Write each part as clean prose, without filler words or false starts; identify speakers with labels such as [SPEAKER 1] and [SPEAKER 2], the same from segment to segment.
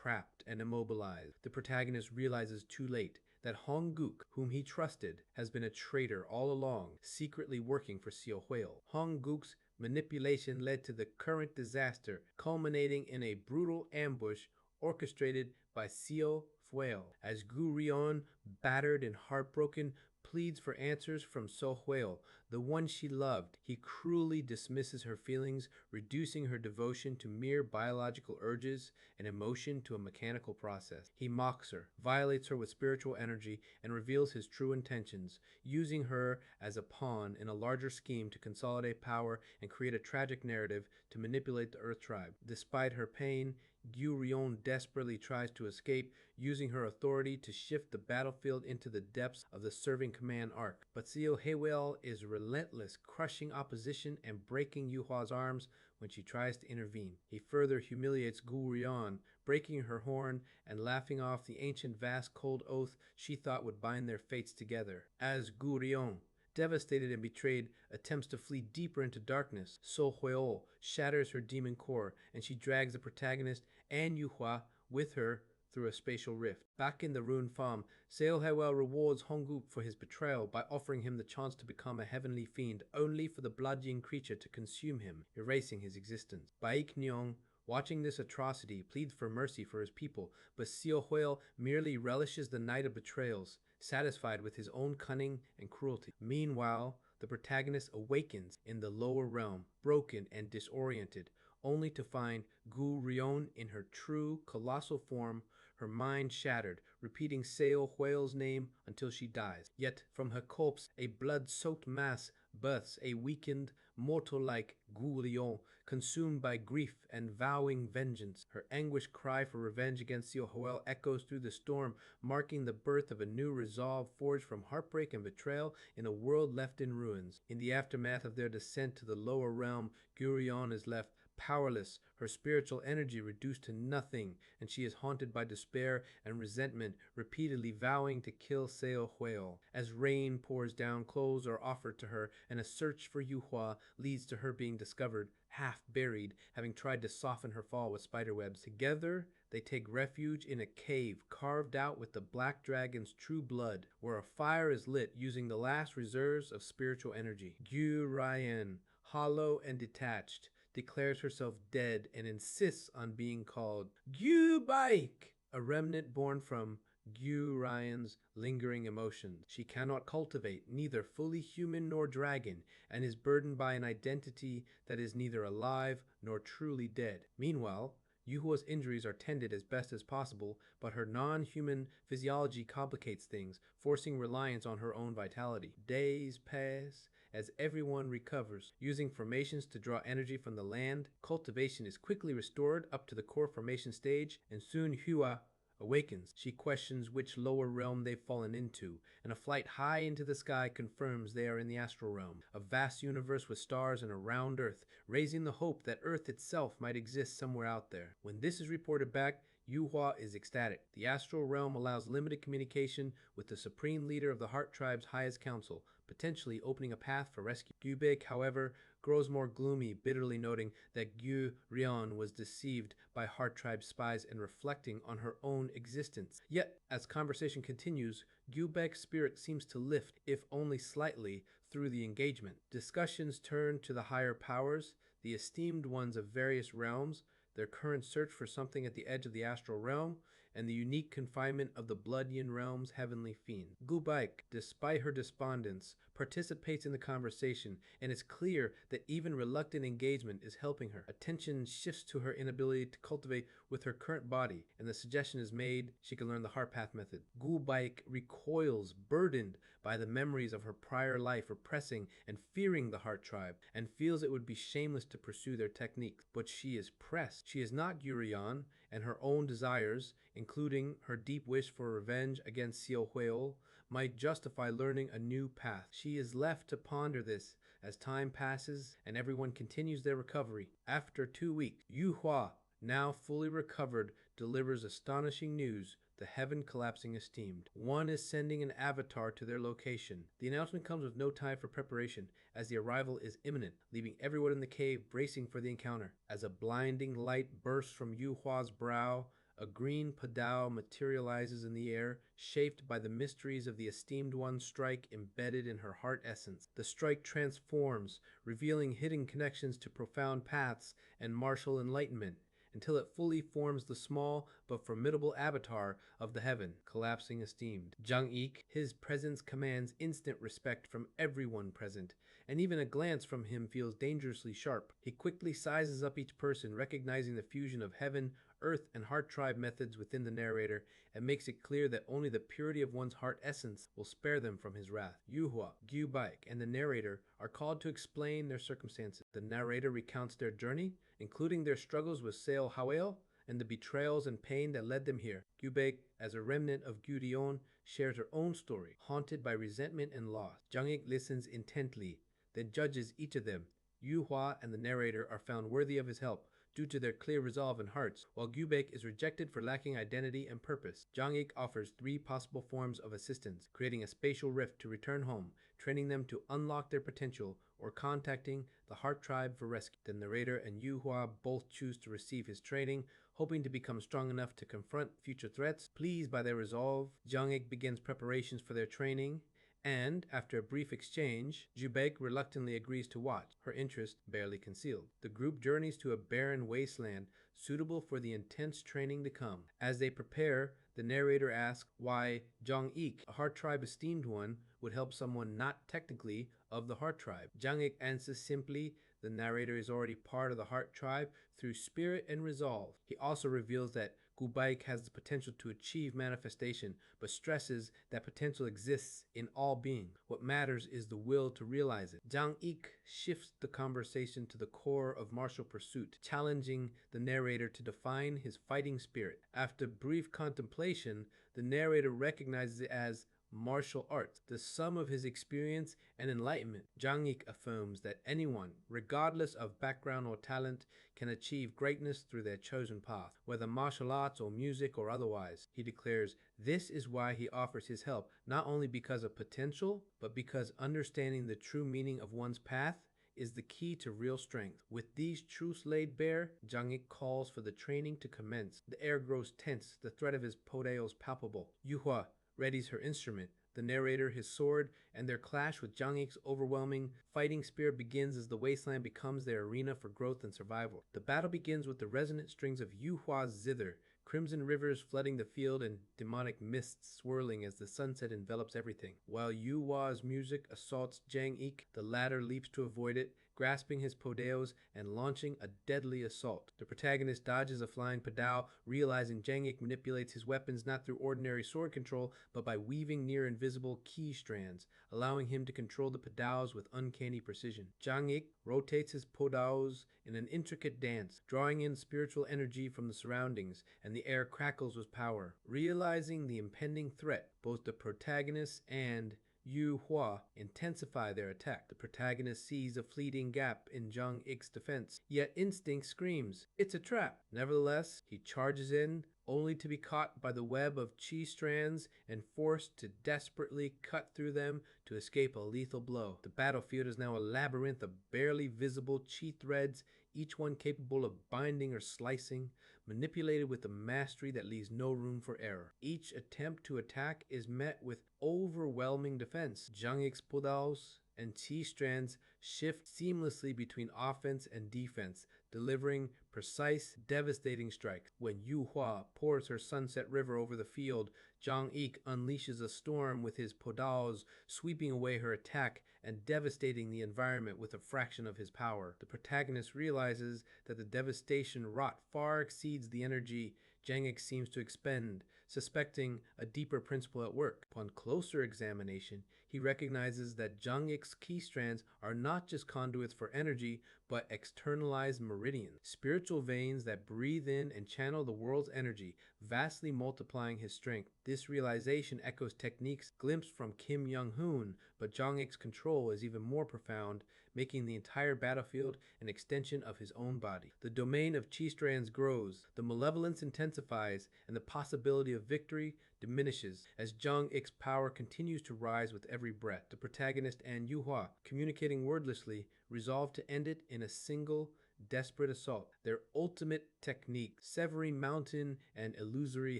[SPEAKER 1] trapped and immobilized. The protagonist realizes too late that Hong-guk, whom he trusted, has been a traitor all along, secretly working for Xiao Huil. Hong-guk's manipulation led to the current disaster, culminating in a brutal ambush orchestrated by Xiao Huil. As Gu Rion, battered and heartbroken, pleads for answers from So Huil, the one she loved, he cruelly dismisses her feelings, reducing her devotion to mere biological urges and emotion to a mechanical process. He mocks her, violates her with spiritual energy, and reveals his true intentions, using her as a pawn in a larger scheme to consolidate power and create a tragic narrative to manipulate the Earth Tribe. Despite her pain, Gu Rion desperately tries to escape, using her authority to shift the battlefield into the depths of the Serving Command arc. But Xiao Huil is relentless, crushing opposition and breaking Yuhua's arms when she tries to intervene. He further humiliates Gu Rion, breaking her horn and laughing off the ancient vast cold oath she thought would bind their fates together. As Gu Rion, devastated and betrayed, attempts to flee deeper into darkness, So Huil shatters her demon core, and she drags the protagonist and Yuhua with her through a spatial rift. Back in the ruined farm, Xiao Huil rewards Hong-guk for his betrayal by offering him the chance to become a heavenly fiend, only for the blood-yin creature to consume him, erasing his existence. Baek Nyong, watching this atrocity, pleads for mercy for his people, but Xiao Huil merely relishes the night of betrayals, satisfied with his own cunning and cruelty. Meanwhile, the protagonist awakens in the lower realm, broken and disoriented, only to find Gu Rion in her true, colossal form, her mind shattered, repeating Xiao Huil's name until she dies. Yet from her corpse, a blood-soaked mass births a weakened, mortal-like Gu Rion, consumed by grief and vowing vengeance. Her anguished cry for revenge against Xiao Huil echoes through the storm, marking the birth of a new resolve forged from heartbreak and betrayal in a world left in ruins. In the aftermath of their descent to the lower realm, Gu Rion is left powerless, her spiritual energy reduced to nothing, and she is haunted by despair and resentment, repeatedly vowing to kill Xiao Huil. As rain pours down, clothes are offered to her, and a search for Yuhua leads to her being discovered, half buried, having tried to soften her fall with spiderwebs. Together, they take refuge in a cave carved out with the black dragon's true blood, where a fire is lit using the last reserves of spiritual energy. Gu Rion, hollow and detached, declares herself dead and insists on being called Gu Baek, a remnant born from Gu Rion's lingering emotions. She cannot cultivate, neither fully human nor dragon, and is burdened by an identity that is neither alive nor truly dead. Meanwhile, Yuhua's injuries are tended as best as possible, but her non-human physiology complicates things, forcing reliance on her own vitality. Days pass as everyone recovers. Using formations to draw energy from the land, cultivation is quickly restored up to the core formation stage, and soon Hua awakens. She questions which lower realm they've fallen into, and a flight high into the sky confirms they are in the astral realm, a vast universe with stars and a round Earth, raising the hope that Earth itself might exist somewhere out there. When this is reported back, Yuhua is ecstatic. The astral realm allows limited communication with the supreme leader of the Heart Tribe's highest council, potentially opening a path for rescue. Gu Baek, however, grows more gloomy, bitterly noting that Gu Rion was deceived by Heart Tribe spies and reflecting on her own existence. Yet, as conversation continues, Gu Baek's spirit seems to lift, if only slightly, through the engagement. Discussions turn to the higher powers, the esteemed ones of various realms, their current search for something at the edge of the astral realm, and the unique confinement of the Blood-Yin realm's heavenly fiend. Gu Baek, despite her despondence, participates in the conversation, and it's clear that even reluctant engagement is helping her. Attention shifts to her inability to cultivate with her current body, and the suggestion is made she can learn the Heart Path method. Gu Baek recoils, burdened by the memories of her prior life, repressing and fearing the Heart Tribe, and feels it would be shameless to pursue their techniques. But she is pressed. She is not Gu Rion, and her own desires, including her deep wish for revenge against Xiao Huil, might justify learning a new path. She is left to ponder this as time passes and everyone continues their recovery. After 2 weeks, Yuhua, now fully recovered, delivers astonishing news, the heaven collapsing esteemed. One is sending an avatar to their location. The announcement comes with no time for preparation, as the arrival is imminent, leaving everyone in the cave bracing for the encounter. As a blinding light bursts from Yuhua's brow, A green Padao materializes in the air, shaped by the mysteries of the esteemed one's strike embedded in her heart essence. The strike transforms, revealing hidden connections to profound paths and martial enlightenment, until it fully forms the small but formidable avatar of the heaven, collapsing esteemed. Jang Ik, his presence commands instant respect from everyone present, and even a glance from him feels dangerously sharp. He quickly sizes up each person, recognizing the fusion of heaven, earth, and heart tribe methods within the narrator, and makes it clear that only the purity of one's heart essence will spare them from his wrath. Yuhua, Gyu Baik, and the narrator are called to explain their circumstances. The narrator recounts their journey, including their struggles with Seo Hawel and the betrayals and pain that led them here. Gyu Baik, as a remnant of Gyu Dion, shares her own story, haunted by resentment and loss. Jang Ik listens intently, then judges each of them. Yu Hua and the narrator are found worthy of his help due to their clear resolve and hearts, while Gyubek is rejected for lacking identity and purpose. Jang Ik offers 3 possible forms of assistance, creating a spatial rift to return home, training them to unlock their potential, or contacting the Heart Tribe for rescue. The narrator and Yu Hua both choose to receive his training, hoping to become strong enough to confront future threats. Pleased by their resolve, Jang Ik begins preparations for their training, and, after a brief exchange, Jubek reluctantly agrees to watch, her interest barely concealed. The group journeys to a barren wasteland suitable for the intense training to come. As they prepare, the narrator asks why Jang Ik, a Heart Tribe esteemed one, would help someone not technically of the Heart Tribe. Jang Ik answers simply, the narrator is already part of the Heart Tribe through spirit and resolve. He also reveals that Gubaik has the potential to achieve manifestation, but stresses that potential exists in all being. What matters is the will to realize it. Jang Ik shifts the conversation to the core of martial pursuit, challenging the narrator to define his fighting spirit. After brief contemplation, the narrator recognizes it as martial arts, the sum of his experience and enlightenment. Jang Ik affirms that anyone, regardless of background or talent, can achieve greatness through their chosen path, whether martial arts or music or otherwise. He declares this is why he offers his help, not only because of potential, but because understanding the true meaning of one's path is the key to real strength. With these truths laid bare, Jang Ik calls for the training to commence. The air grows tense, the threat of his podeos palpable. Yuhua readies her instrument, the narrator his sword, and their clash with Jang Ik's overwhelming fighting spirit begins as the wasteland becomes their arena for growth and survival. The battle begins with the resonant strings of Yu Hua's zither, crimson rivers flooding the field and demonic mists swirling as the sunset envelops everything. While Yu Hua's music assaults Jang Ik, the latter leaps to avoid it, grasping his podeos and launching a deadly assault. The protagonist dodges a flying padao, realizing Jang Ik manipulates his weapons not through ordinary sword control, but by weaving near invisible ki strands, allowing him to control the padaos with uncanny precision. Jang Ik rotates his padaos in an intricate dance, drawing in spiritual energy from the surroundings, and the air crackles with power. Realizing the impending threat, both the protagonist and Yu Hua intensify their attack. The protagonist sees a fleeting gap in Jang Ik's defense, yet instinct screams, it's a trap. Nevertheless, he charges in, only to be caught by the web of chi strands and forced to desperately cut through them to escape a lethal blow. The battlefield is now a labyrinth of barely visible chi threads, each one capable of binding or slicing, manipulated with a mastery that leaves no room for error. Each attempt to attack is met with overwhelming defense. Jang Ik's podaos and chi strands shift seamlessly between offense and defense, delivering precise, devastating strikes. When Yu Hua pours her sunset river over the field, Jang Ik unleashes a storm with his podaos, sweeping away her attack and devastating the environment with a fraction of his power. The protagonist realizes that the devastation wrought far exceeds the energy Jang Ik seems to expend, suspecting a deeper principle at work. Upon closer examination, he recognizes that Jang Ik's ki strands are not just conduits for energy, but externalized meridians, spiritual veins that breathe in and channel the world's energy, vastly multiplying his strength. This realization echoes techniques glimpsed from Kim Young-hoon, but Jang Ik's control is even more profound, making the entire battlefield an extension of his own body. The domain of chi strands grows, the malevolence intensifies, and the possibility of victory diminishes as Jang Ik's power continues to rise with every breath. The protagonist and Yu Hua, communicating wordlessly, resolve to end it in a single, desperate assault. Their ultimate technique, severing mountain and illusory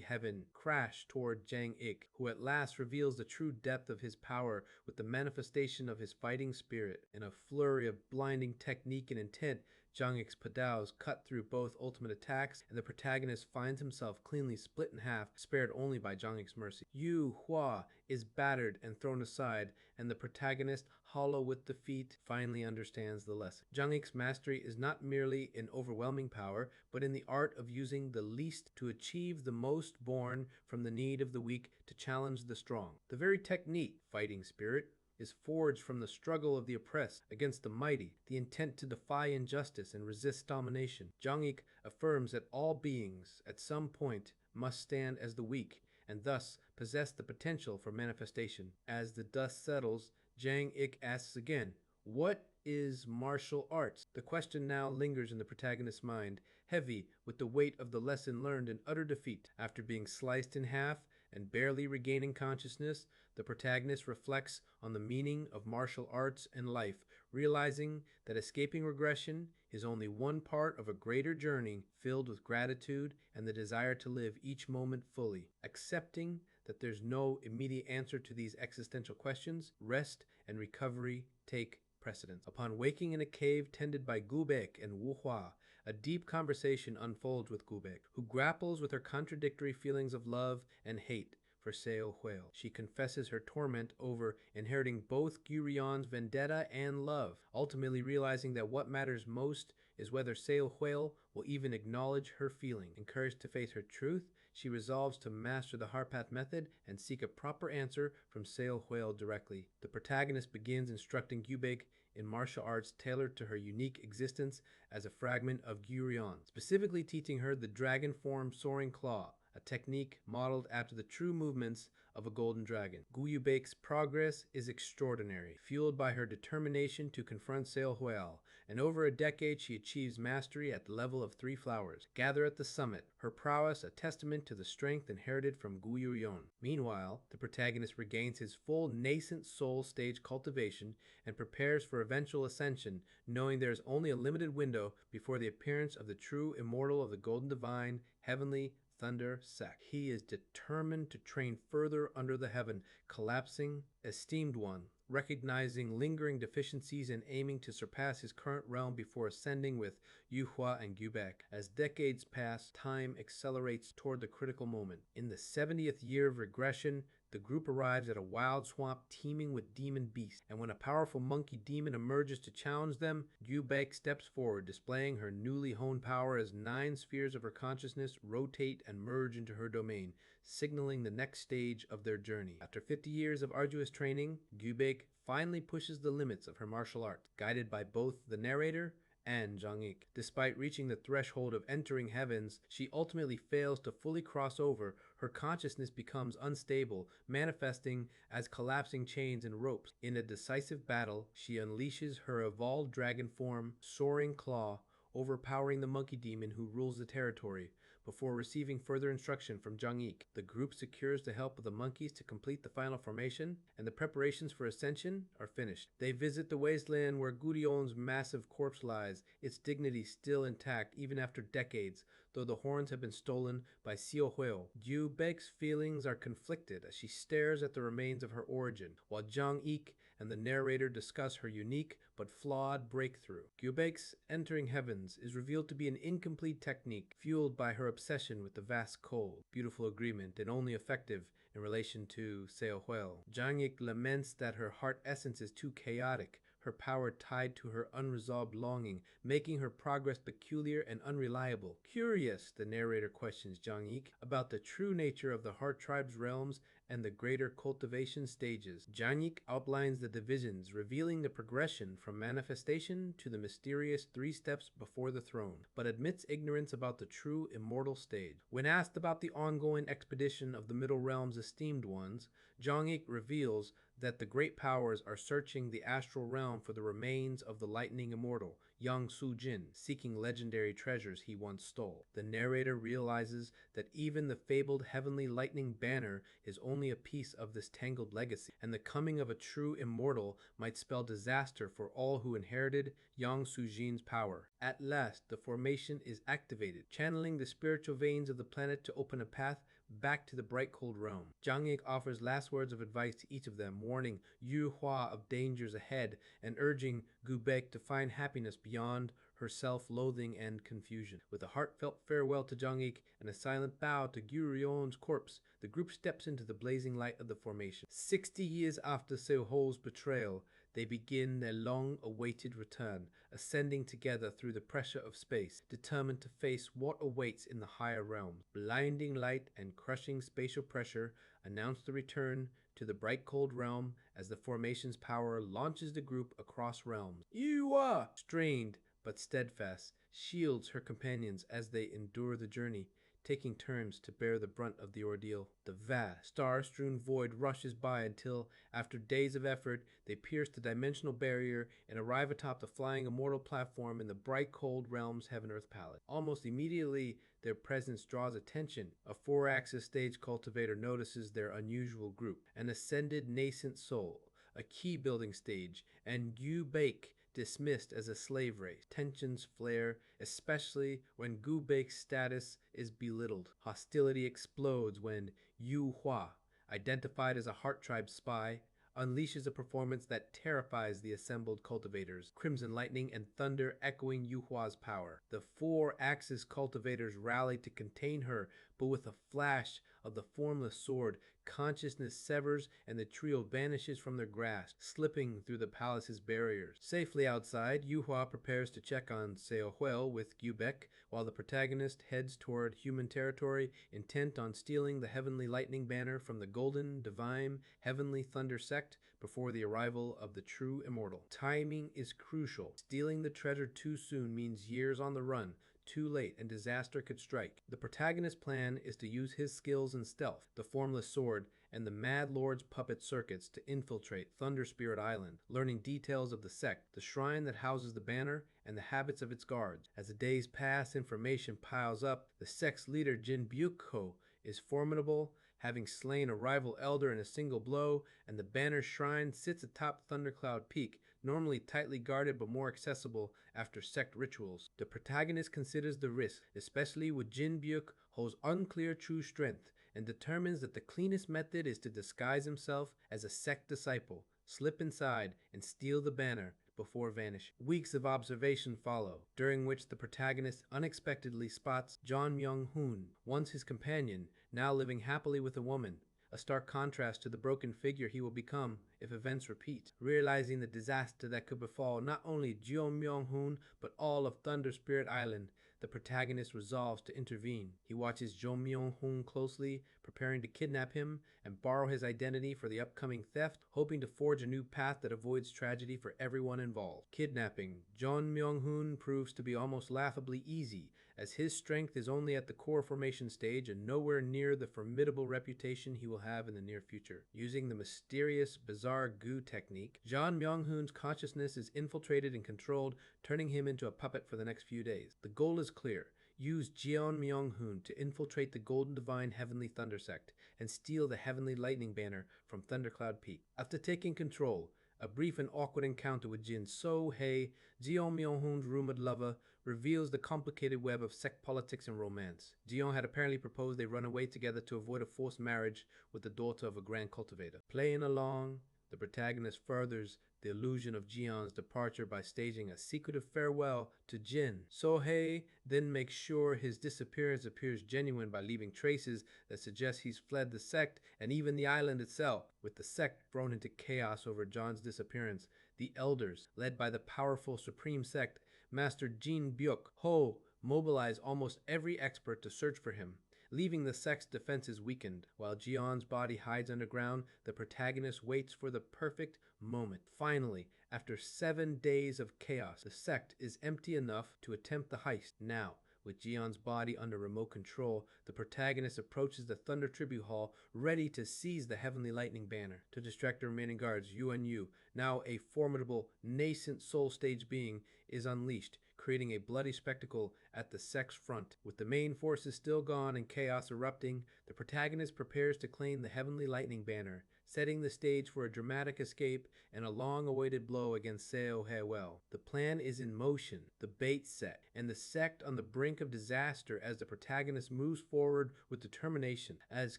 [SPEAKER 1] heaven, crash toward Jang Ik, who at last reveals the true depth of his power with the manifestation of his fighting spirit. In a flurry of blinding technique and intent, Zhang Yik's padaos cut through both ultimate attacks, and the protagonist finds himself cleanly split in half, spared only by Zhang Yik's mercy. Yu Hua is battered and thrown aside, and the protagonist, hollow with defeat, finally understands the lesson. Zhang Yik's mastery is not merely in overwhelming power, but in the art of using the least to achieve the most, born from the need of the weak to challenge the strong. The very technique, fighting spirit, is forged from the struggle of the oppressed against the mighty, the intent to defy injustice and resist domination. Zhang Yik affirms that all beings, at some point, must stand as the weak, and thus possess the potential for manifestation. As the dust settles, Zhang Ik asks again, "What is martial arts?" The question now lingers in the protagonist's mind, heavy with the weight of the lesson learned in utter defeat. After being sliced in half and barely regaining consciousness, the protagonist reflects on the meaning of martial arts and life, realizing that escaping regression is only one part of a greater journey filled with gratitude and the desire to live each moment fully. Accepting that there's no immediate answer to these existential questions, rest and recovery take precedence. Upon waking in a cave tended by Gubek and Wu Hua, a deep conversation unfolds with Gubek, who grapples with her contradictory feelings of love and hate for Seo Huel. She confesses her torment over inheriting both Gurion's vendetta and love, ultimately realizing that what matters most is whether Seo Huel will even acknowledge her feeling. Encouraged to face her truth, she resolves to master the Harpath method and seek a proper answer from Seo Huel directly. The protagonist begins instructing Gubek in martial arts tailored to her unique existence as a fragment of Gurion, specifically teaching her the dragon form soaring claw, a technique modeled after the true movements of a golden dragon. Guyubek's progress is extraordinary, fueled by her determination to confront Seo Huel, and over a decade she achieves mastery at the level of 3 flowers, gather at the summit, her prowess a testament to the strength inherited from Guyuyon. Meanwhile, the protagonist regains his full nascent soul stage cultivation and prepares for eventual ascension, knowing there is only a limited window before the appearance of the true immortal of the golden divine, heavenly Thunder Sect. He is determined to train further under the heaven, collapsing esteemed one, recognizing lingering deficiencies and aiming to surpass his current realm before ascending with Yu Hua and Gubek. As decades pass, time accelerates toward the critical moment. In the 70th year of regression, the group arrives at a wild swamp teeming with demon beasts, and when a powerful monkey demon emerges to challenge them, Gubek steps forward, displaying her newly honed power as 9 spheres of her consciousness rotate and merge into her domain, signaling the next stage of their journey. After 50 years of arduous training, Gubek finally pushes the limits of her martial arts, guided by both the narrator and Zhang Yik. Despite reaching the threshold of entering heavens, she ultimately fails to fully cross over. Her consciousness becomes unstable, manifesting as collapsing chains and ropes. In a decisive battle, she unleashes her evolved dragon form, Soaring Claw, overpowering the monkey demon who rules the territory. Before receiving further instruction from Zhang Yik, the group secures the help of the monkeys to complete the final formation, and the preparations for ascension are finished. They visit the wasteland where Gurion's massive corpse lies, its dignity still intact even after decades, though the horns have been stolen by Seo Huel. Gubek's feelings are conflicted as she stares at the remains of her origin, while Zhang Yik and the narrator discuss her unique but flawed breakthrough. Gubek's entering heavens is revealed to be an incomplete technique, fueled by her obsession with the vast cold. Beautiful agreement and only effective in relation to Seo Huel. Zhang Yik laments that her heart essence is too chaotic, her power tied to her unresolved longing, making her progress peculiar and unreliable. Curious, the narrator questions Zhang Yik about the true nature of the Heart Tribe's realms and the greater cultivation stages. Zhang Yik outlines the divisions, revealing the progression from manifestation to the mysterious 3 steps before the throne, but admits ignorance about the true immortal stage. When asked about the ongoing expedition of the Middle Realm's esteemed ones, Zhang Yik reveals that the great powers are searching the astral realm for the remains of the lightning immortal, Yang Su-jin, seeking legendary treasures he once stole. The narrator realizes that even the fabled heavenly lightning banner is only a piece of this tangled legacy, and the coming of a true immortal might spell disaster for all who inherited Yang Su-jin's power. At last, the formation is activated, channeling the spiritual veins of the planet to open a path back to the bright cold realm. Zhang Yik offers last words of advice to each of them, warning Yu Hua of dangers ahead and urging Gu Bek to find happiness beyond her self-loathing and confusion. With a heartfelt farewell to Zhang Yik and a silent bow to Gu Rion's corpse, the group steps into the blazing light of the formation. 60 years after Seo Ho's betrayal, they begin their long-awaited return, ascending together through the pressure of space, determined to face what awaits in the higher realms. Blinding light and crushing spatial pressure announce the return to the bright cold realm as the formation's power launches the group across realms. Yuwa, strained but steadfast, shields her companions as they endure the journey, taking turns to bear the brunt of the ordeal. The vast, star-strewn void rushes by until, after days of effort, they pierce the dimensional barrier and arrive atop the flying immortal platform in the bright cold realm's heaven-earth palette. Almost immediately, their presence draws attention. A 4-axis stage cultivator notices their unusual group, an ascended nascent soul, a key-building stage, and Yu Bake, dismissed as a slave race. Tensions flare, especially when Gu Bake's status is belittled. Hostility explodes when Yu Hua, identified as a Heart Tribe spy, unleashes a performance that terrifies the assembled cultivators, crimson lightning and thunder echoing Yu Hua's power. The 4-axis cultivators rally to contain her, but with a flash of the formless sword, consciousness severs and the trio vanishes from their grasp, slipping through the palace's barriers. Safely outside, Yu Hua prepares to check on Seo Huel with Gyubek, while the protagonist heads toward human territory, intent on stealing the heavenly lightning banner from the golden, divine, heavenly thunder sect before the arrival of the true immortal. Timing is crucial. Stealing the treasure too soon means years on the run, too late, and disaster could strike. The protagonist's plan is to use his skills in stealth, the formless sword, and the Mad Lord's puppet circuits to infiltrate Thunder Spirit Island, learning details of the sect, the shrine that houses the banner, and the habits of its guards. As the days pass, information piles up. The sect's leader, Jin Byukho, is formidable, having slain a rival elder in a single blow, and the banner shrine sits atop Thundercloud Peak, normally tightly guarded but more accessible after sect rituals. The protagonist considers the risk, especially with Jin Byukho's unclear true strength, and determines that the cleanest method is to disguise himself as a sect disciple, slip inside, and steal the banner before vanishing. Weeks of observation follow, during which the protagonist unexpectedly spots John Myung-hoon, once his companion, now living happily with a woman, a stark contrast to the broken figure he will become if events repeat. Realizing the disaster that could befall not only Jeo Myung-hoon but all of Thunder Spirit Island, the protagonist resolves to intervene. He watches Jo Myung-hoon closely, preparing to kidnap him and borrow his identity for the upcoming theft, hoping to forge a new path that avoids tragedy for everyone involved. Kidnapping Jo Myung-hoon proves to be almost laughably easy, as his strength is only at the core formation stage and nowhere near the formidable reputation he will have in the near future. Using the mysterious, bizarre goo technique, John Myung-hoon's consciousness is infiltrated and controlled, turning him into a puppet for the next few days. The goal is clear. Use Jeon Myung-hoon to infiltrate the Golden Divine Heavenly Thunder Sect and steal the Heavenly Lightning Banner from Thundercloud Peak. After taking control, a brief and awkward encounter with Jin So-hei, Jeon Myung-hoon's rumored lover, reveals the complicated web of sect politics and romance. Jeon had apparently proposed they run away together to avoid a forced marriage with the daughter of a grand cultivator. Playing along, the protagonist furthers the illusion of Jeon's departure by staging a secretive farewell to Jin. So-hei then makes sure his disappearance appears genuine by leaving traces that suggest he's fled the sect and even the island itself. With the sect thrown into chaos over John's disappearance, the elders, led by the powerful Supreme Sect, Master Jin Byuk-ho, mobilize almost every expert to search for him, leaving the sect's defenses weakened. While Jeon's body hides underground, the protagonist waits for the perfect moment. Finally, after 7 days of chaos, the sect is empty enough to attempt the heist. Now, With Gion's body under remote control, the protagonist approaches the Thunder Tribute Hall, ready to seize the Heavenly Lightning Banner. To distract the remaining guards, Yuan Yu, now a formidable, nascent soul stage being, is unleashed, creating a bloody spectacle at the sect's front. With the main forces still gone and chaos erupting, the protagonist prepares to claim the Heavenly Lightning Banner, setting the stage for a dramatic escape and a long-awaited blow against Seo Hewell. The plan is in motion, the bait set, and the sect on the brink of disaster as the protagonist moves forward with determination. As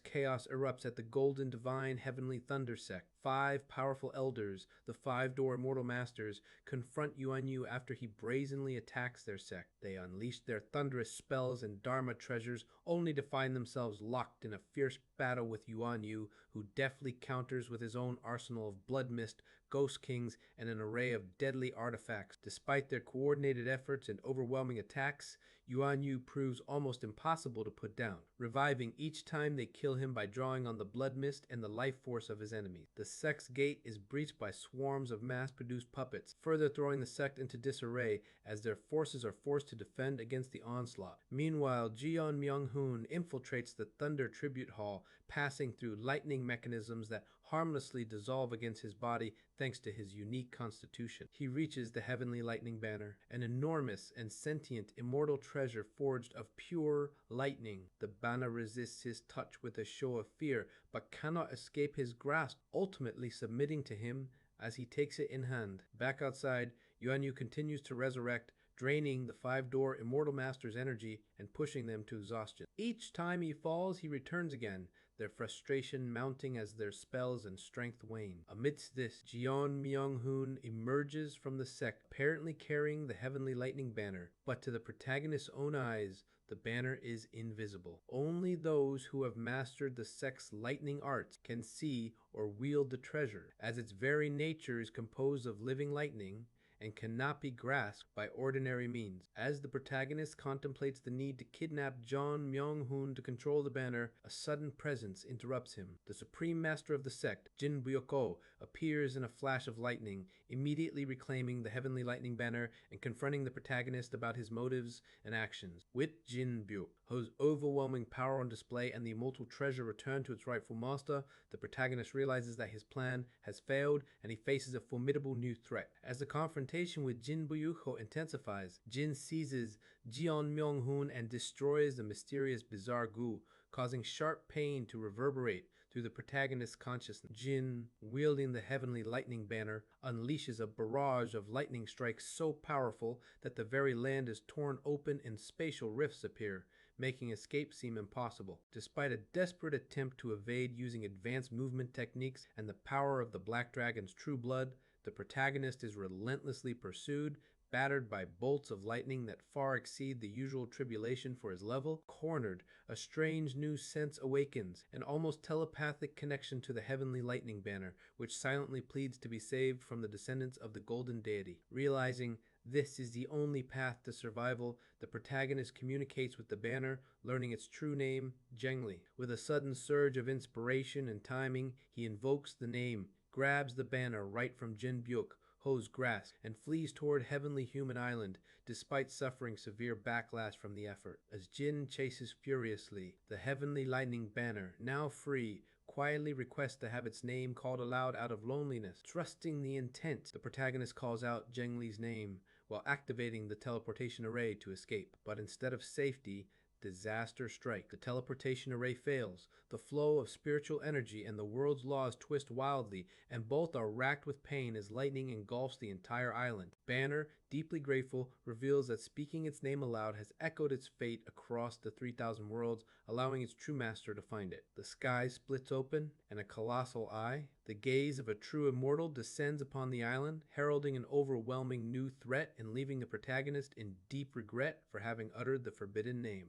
[SPEAKER 1] chaos erupts at the Golden Divine Heavenly Thunder sect, 5 powerful elders, the 5-door Immortal Masters, confront Yuan Yu after he brazenly attacks their sect. They unleash their thunderous spells and Dharma treasures, only to find themselves locked in a fierce battle with Yuan Yu, who deftly counters with his own arsenal of Blood Mist, Ghost Kings, and an array of deadly artifacts. Despite their coordinated efforts and overwhelming attacks, Yuan Yu proves almost impossible to put down, reviving each time they kill him by drawing on the blood mist and the life force of his enemies. The sect's gate is breached by swarms of mass-produced puppets, further throwing the sect into disarray as their forces are forced to defend against the onslaught. Meanwhile, Jion Myung-hoon infiltrates the Thunder Tribute Hall, passing through lightning mechanisms that harmlessly dissolve against his body thanks to his unique constitution. He reaches the Heavenly Lightning Banner, an enormous and sentient immortal treasure forged of pure lightning. The banner resists his touch with a show of fear, but cannot escape his grasp, ultimately submitting to him as he takes it in hand. Back outside, Yuan Yu continues to resurrect, draining the 5-door Immortal Master's energy and pushing them to exhaustion. Each time he falls, he returns again, their frustration mounting as their spells and strength wane. Amidst this, Jion Myung-hoon emerges from the sect, apparently carrying the Heavenly Lightning Banner, but to the protagonist's own eyes, the banner is invisible. Only those who have mastered the sect's lightning arts can see or wield the treasure, as its very nature is composed of living lightning and cannot be grasped by ordinary means. As the protagonist contemplates the need to kidnap Jeon Myung-hoon to control the banner, a sudden presence interrupts him. The supreme master of the sect, Jin Byuk-ho, appears in a flash of lightning, immediately reclaiming the Heavenly Lightning Banner and confronting the protagonist about his motives and actions. With Jin Byuk-ho's overwhelming power on display and the immortal treasure returned to its rightful master, the protagonist realizes that his plan has failed and he faces a formidable new threat. As the confrontation with Jin Byuk-ho intensifies, Jin seizes Jeon Myung-hoon and destroys the mysterious bizarre goo, causing sharp pain to reverberate through the protagonist's consciousness. Jin, wielding the Heavenly Lightning Banner, unleashes a barrage of lightning strikes so powerful that the very land is torn open and spatial rifts appear, making escape seem impossible. Despite a desperate attempt to evade using advanced movement techniques and the power of the Black Dragon's true blood, the protagonist is relentlessly pursued, battered by bolts of lightning that far exceed the usual tribulation for his level. Cornered, a strange new sense awakens, an almost telepathic connection to the Heavenly Lightning Banner, which silently pleads to be saved from the descendants of the Golden Deity. Realizing this is the only path to survival, the protagonist communicates with the banner, learning its true name, Zhengli. With a sudden surge of inspiration and timing, he invokes the name, grabs the banner right from Jin Byuk-ho's grasp, and flees toward Heavenly Human Island, despite suffering severe backlash from the effort. As Jin chases furiously, the Heavenly Lightning Banner, now free, quietly requests to have its name called aloud out of loneliness. Trusting the intent, the protagonist calls out Zhengli's name while activating the teleportation array to escape. But instead of safety, disaster strikes. The teleportation array fails, the flow of spiritual energy and the world's laws twist wildly, and both are racked with pain as lightning engulfs the entire island. Banner, deeply grateful, reveals that speaking its name aloud has echoed its fate across the 3,000 worlds, allowing its true master to find it. The sky splits open, and a colossal eye, the gaze of a true immortal, descends upon the island, heralding an overwhelming new threat and leaving the protagonist in deep regret for having uttered the forbidden name.